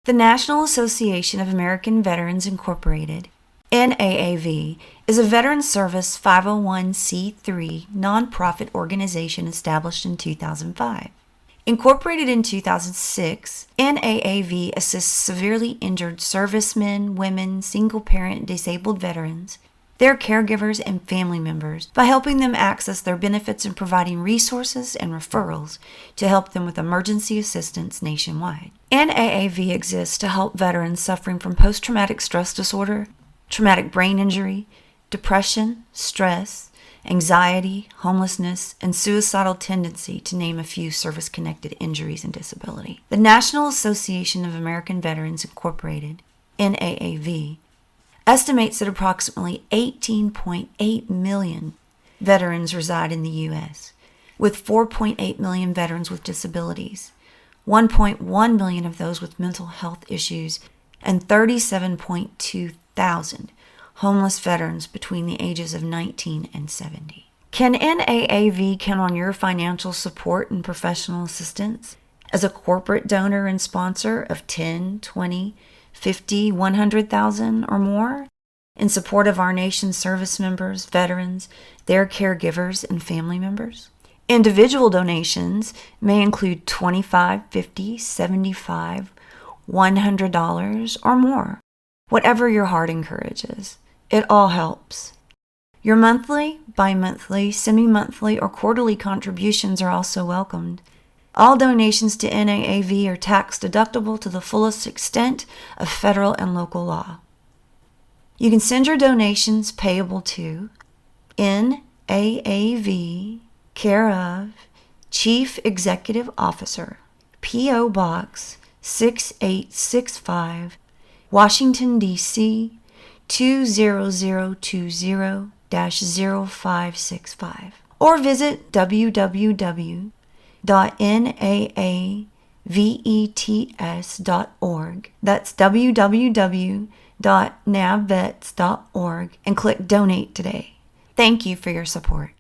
The National Association of American Veterans Incorporated, NAAV, is a veteran service 501c3 nonprofit organization established in 2005. Incorporated in 2006, NAAV assists severely injured servicemen, women, single-parent, disabled veterans, their caregivers, and family members by helping them access their benefits and providing resources and referrals to help them with emergency assistance nationwide. NAAV exists to help veterans suffering from post-traumatic stress disorder, traumatic brain injury, depression, stress, anxiety, homelessness, and suicidal tendency, to name a few service-connected injuries and disability. The National Association of American Veterans Incorporated, NAAV, estimates that approximately 18.8 million veterans reside in the U.S., with 4.8 million veterans with disabilities, 1.1 million of those with mental health issues, and 37.2 thousand homeless veterans between the ages of 19 and 70. Can NAAV count on your financial support and professional assistance as a corporate donor and sponsor of 10, 20, 50, 100,000 or more in support of our nation's service members, veterans, their caregivers, and family members? Individual donations may include $25, $50, $75, $100 or more. Whatever your heart encourages, it all helps. Your monthly, bi-monthly, semi-monthly, or quarterly contributions are also welcomed. All donations to NAAV are tax deductible to the fullest extent of federal and local law. You can send your donations payable to NAAV, care of Chief Executive Officer, P.O. Box 6865, Washington, D.C. 20020-0565, or visit www.naavets.org. That's www.navvets.org, and click Donate today. Thank you for your support.